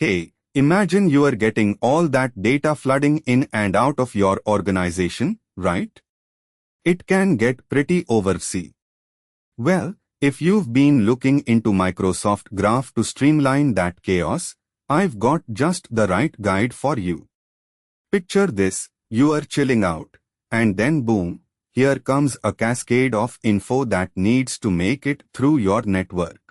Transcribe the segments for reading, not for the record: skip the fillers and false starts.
Hey, imagine you are getting all that data flooding in and out of your organization, right? It can get pretty overwhelming. Well, if you've been looking into Microsoft Graph to streamline that chaos, I've got just the right guide for you. Picture this, you are chilling out, and then boom, here comes a cascade of info that needs to make it through your network.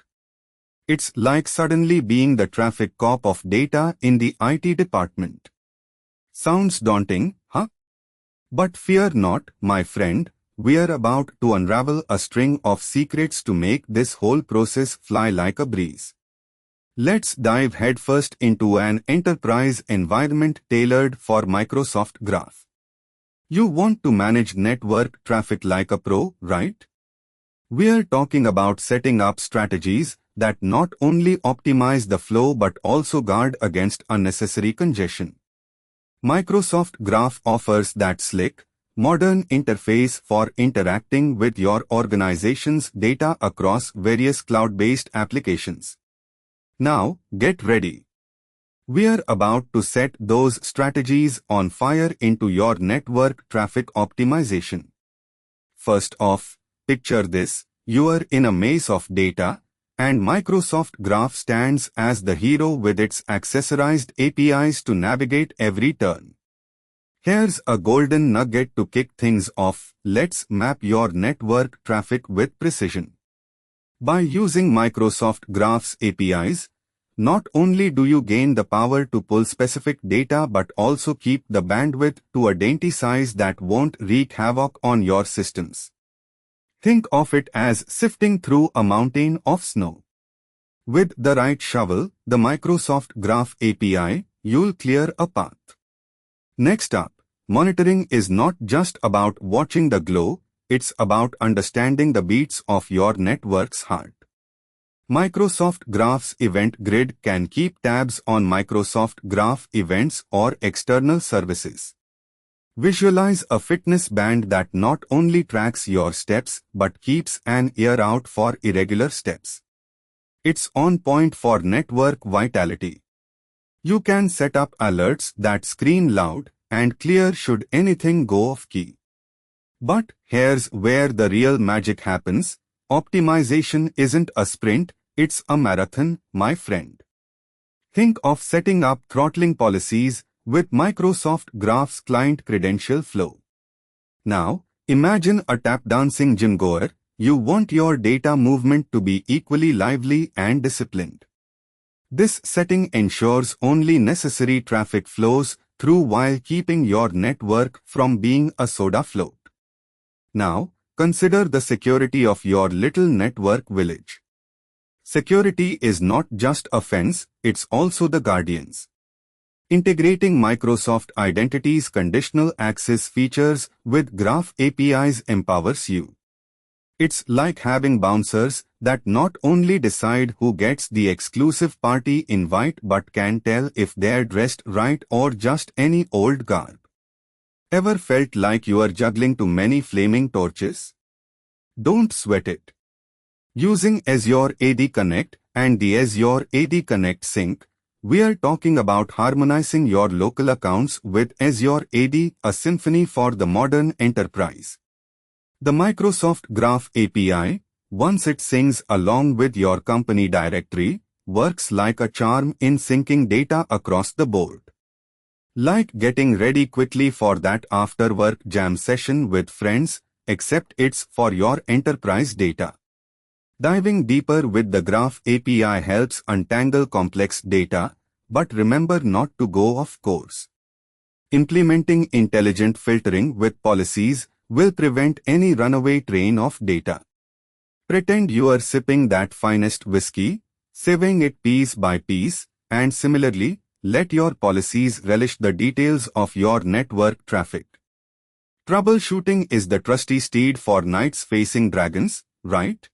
It's like suddenly being the traffic cop of data in the IT department. Sounds daunting, huh? But fear not, my friend, we're about to unravel a string of secrets to make this whole process fly like a breeze. Let's dive headfirst into an enterprise environment tailored for Microsoft Graph. You want to manage network traffic like a pro, right? We're talking about setting up strategies that not only optimize the flow but also guard against unnecessary congestion. Microsoft Graph offers that slick, modern interface for interacting with your organization's data across various cloud-based applications. Now, get ready. We're about to set those strategies on fire into your network traffic optimization. First off, picture this, you are in a maze of data, and Microsoft Graph stands as the hero with its accessorized APIs to navigate every turn. Here's a golden nugget to kick things off. Let's map your network traffic with precision. By using Microsoft Graph's APIs, not only do you gain the power to pull specific data but also keep the bandwidth to a dainty size that won't wreak havoc on your systems. Think of it as sifting through a mountain of snow. With the right shovel, the Microsoft Graph API, you'll clear a path. Next up, monitoring is not just about watching the glow, it's about understanding the beats of your network's heart. Microsoft Graph's event grid can keep tabs on Microsoft Graph events or external services. Visualize a fitness band that not only tracks your steps but keeps an ear out for irregular steps. It's on point for network vitality. You can set up alerts that scream loud and clear should anything go off key. But here's where the real magic happens. Optimization isn't a sprint, it's a marathon, my friend. Think of setting up throttling policies with Microsoft Graph's client credential flow. Now, imagine a tap-dancing gym-goer. You want your data movement to be equally lively and disciplined. This setting ensures only necessary traffic flows through while keeping your network from being a soda float. Now, consider the security of your little network village. Security is not just a fence, it's also the guardians. Integrating Microsoft Identity's conditional access features with Graph APIs empowers you. It's like having bouncers that not only decide who gets the exclusive party invite but can tell if they're dressed right or just any old garb. Ever felt like you are juggling too many flaming torches? Don't sweat it. Using Azure AD Connect and the Azure AD Connect Sync, we are talking about harmonizing your local accounts with Azure AD, a symphony for the modern enterprise. The Microsoft Graph API, once it syncs along with your company directory, works like a charm in syncing data across the board. Like getting ready quickly for that after-work jam session with friends, except it's for your enterprise data. Diving deeper with the Graph API helps untangle complex data, but remember not to go off course. Implementing intelligent filtering with policies will prevent any runaway train of data. Pretend you are sipping that finest whiskey, sieving it piece by piece, and similarly, let your policies relish the details of your network traffic. Troubleshooting is the trusty steed for knights facing dragons, right?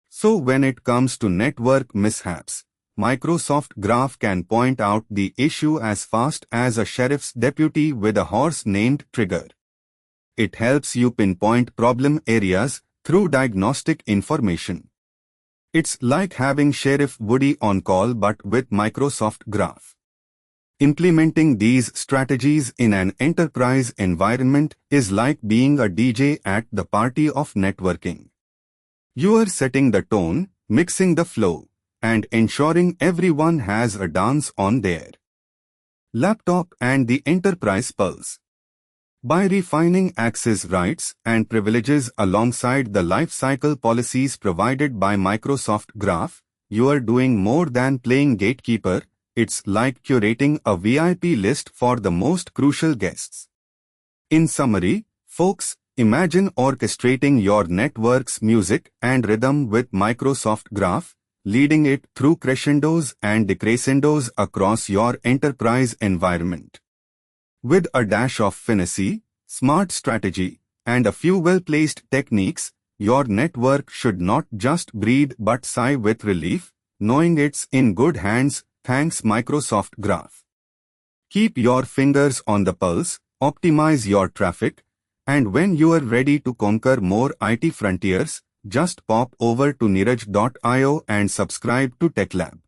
So when it comes to network mishaps, Microsoft Graph can point out the issue as fast as a sheriff's deputy with a horse named Trigger. It helps you pinpoint problem areas through diagnostic information. It's like having Sheriff Woody on call but with Microsoft Graph. Implementing these strategies in an enterprise environment is like being a DJ at the party of networking. You are setting the tone, mixing the flow, and ensuring everyone has a dance on their laptop and the enterprise pulse. By refining access rights and privileges alongside the lifecycle policies provided by Microsoft Graph, you are doing more than playing gatekeeper. It's like curating a VIP list for the most crucial guests. In summary, folks, imagine orchestrating your network's music and rhythm with Microsoft Graph, leading it through crescendos and decrescendos across your enterprise environment. With a dash of finesse, smart strategy, and a few well-placed techniques, your network should not just breathe but sigh with relief, knowing it's in good hands thanks Microsoft Graph. Keep your fingers on the pulse, optimize your traffic, and when you are ready to conquer more IT frontiers, just pop over to neeraj.io and subscribe to TechLab.